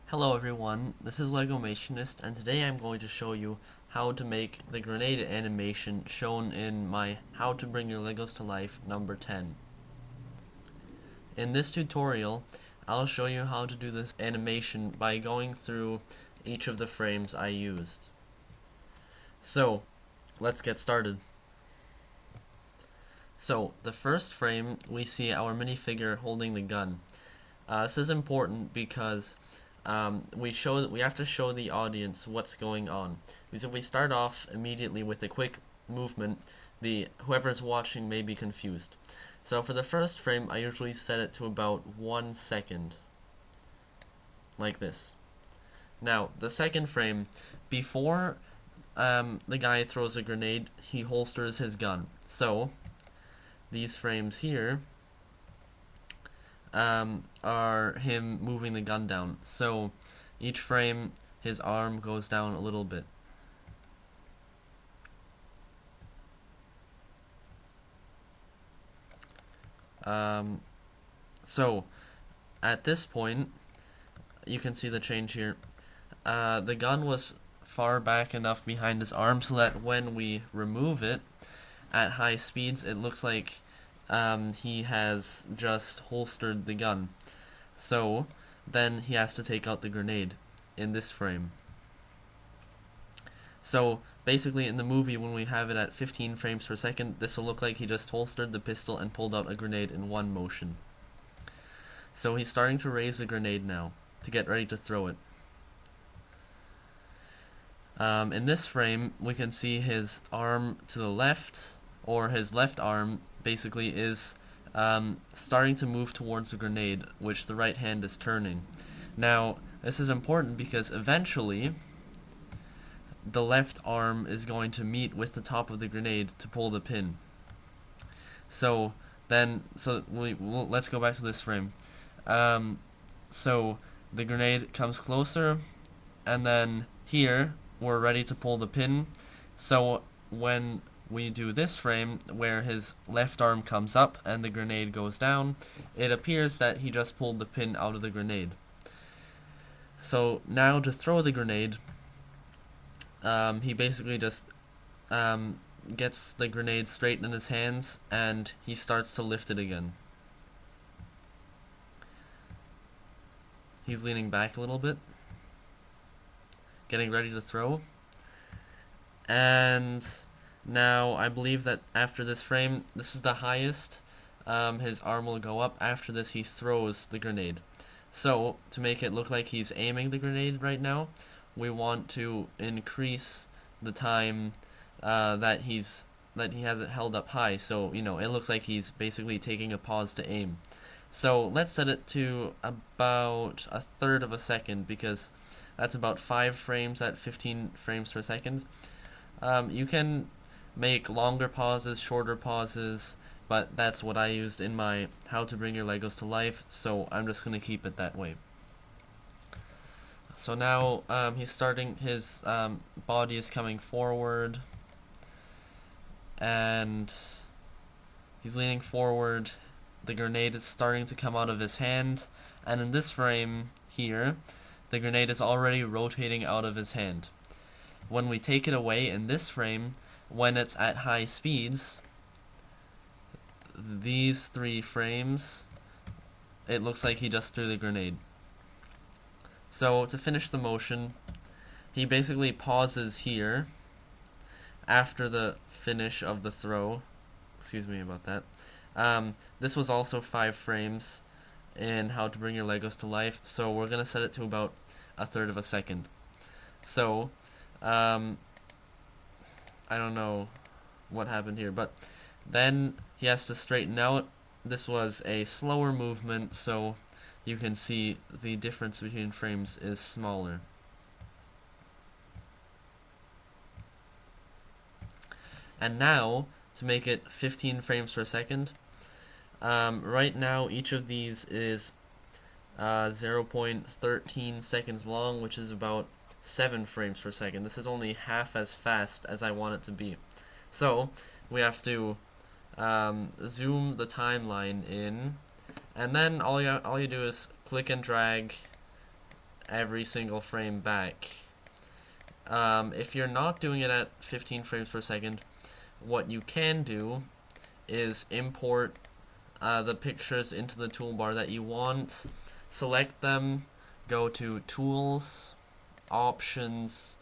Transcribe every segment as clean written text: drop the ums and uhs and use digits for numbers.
Hello everyone, this is Legomationist, and today I'm going to show you how to make the grenade animation shown in my How to Bring Your Legos to Life number 10. In this tutorial, I'll show you how to do this animation by going through each of the frames I used. So, let's get started. So, the first frame, we see our minifigure holding the gun. This is important because we have to show the audience what's going on. Because if we start off immediately with a quick movement, whoever's watching may be confused. So for the first frame, I usually set it to about 1 second, like this. Now the second frame, before the guy throws a grenade, he holsters his gun. So these frames here are him moving the gun down. So each frame, his arm goes down a little bit. So at this point, you can see the change here. The gun was far back enough behind his arm so that when we remove it at high speeds, it looks like he has just holstered the gun. So then he has to take out the grenade in this frame. So basically in the movie, when we have it at 15 frames per second, this will look like he just holstered the pistol and pulled out a grenade in one motion. So he's starting to raise the grenade now to get ready to throw it. In this frame, we can see his arm to the left, or his left arm basically is starting to move towards the grenade, which the right hand is turning. Now, this is important because eventually the left arm is going to meet with the top of the grenade to pull the pin. So let's go back to this frame. So the grenade comes closer, and then here we're ready to pull the pin. So when we do this frame where his left arm comes up and the grenade goes down, it appears that he just pulled the pin out of the grenade. So now to throw the grenade, he basically just gets the grenade straight in his hands and he starts to lift it again. He's leaning back a little bit, getting ready to throw. And now I believe that after this frame, this is the highest his arm will go up. After this, he throws the grenade. So to make it look like he's aiming the grenade right now, we want to increase the time that he has it held up high. So it looks like he's basically taking a pause to aim. So let's set it to about 1/3 of a second, because that's about 5 frames at 15 frames per second. You can make longer pauses, shorter pauses, but that's what I used in my How to Bring Your Legos to Life, so I'm just going to keep it that way. So now he's starting, his body is coming forward, and he's leaning forward. The grenade is starting to come out of his hand, and in this frame here, the grenade is already rotating out of his hand. When we take it away in this frame, when it's at high speeds, these 3 frames, it looks like he just threw the grenade. So to finish the motion, he basically pauses here after the finish of the throw. Excuse me about that. This was also 5 frames in How to Bring Your Legos to Life, so we're going to set it to about 1/3 of a second. So, I don't know what happened here, but then he has to straighten out. This was a slower movement, so you can see the difference between frames is smaller. And now, to make it 15 frames per second, right now each of these is 0.13 seconds long, which is about 7 frames per second. This is only half as fast as I want it to be. So we have to zoom the timeline in, and then all you do is click and drag every single frame back. If you're not doing it at 15 frames per second, what you can do is import the pictures into the toolbar that you want, select them, go to Tools, Options,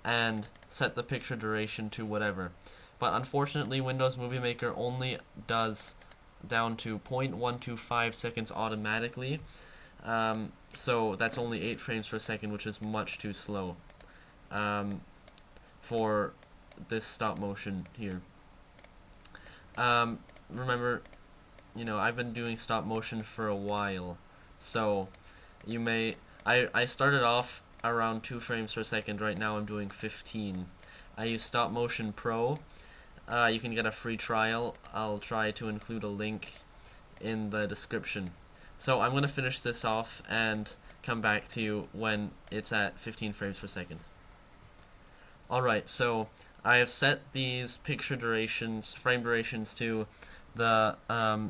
and set the picture duration to whatever. But unfortunately, Windows Movie Maker only does down to 0.125 seconds automatically, so that's only 8 frames per second, which is much too slow for this stop motion here. Remember, I've been doing stop motion for a while, so you may... I started off around 2 frames per second. Right now I'm doing 15. I use Stop Motion Pro. You can get a free trial. I'll try to include a link in the description. So I'm going to finish this off and come back to you when it's at 15 frames per second. Alright, so I have set these picture durations, frame durations, to the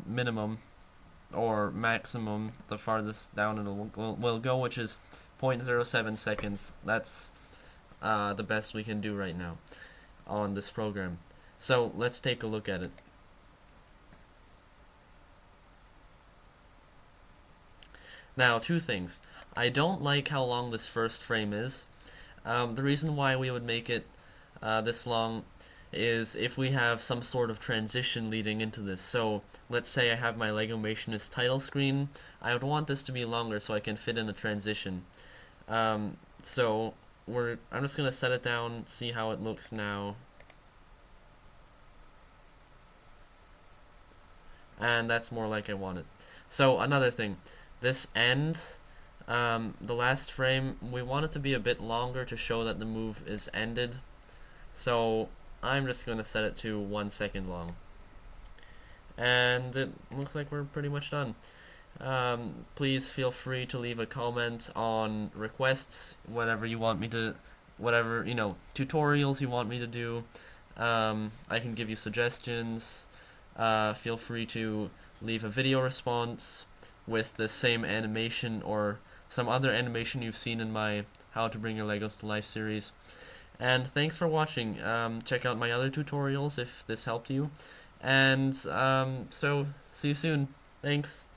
minimum or maximum, the farthest down it will go, which is 0.07 seconds. That's the best we can do right now on this program. So let's take a look at it. Now, two things. I don't like how long this first frame is. The reason why we would make it this long is if we have some sort of transition leading into this. So let's say I have my Legomationist title screen. I would want this to be longer so I can fit in a transition. So I'm just going to set it down, see how it looks now. And that's more like I want it. So another thing, this end, the last frame, we want it to be a bit longer to show that the move is ended. So I'm just going to set it to 1 second long. And it looks like we're pretty much done. Please feel free to leave a comment on requests, whatever you want me to, whatever, tutorials you want me to do. I can give you suggestions. Feel free to leave a video response with the same animation or some other animation you've seen in my How to Bring Your Legos to Life series. And thanks for watching. Check out my other tutorials if this helped you. And so, see you soon. Thanks.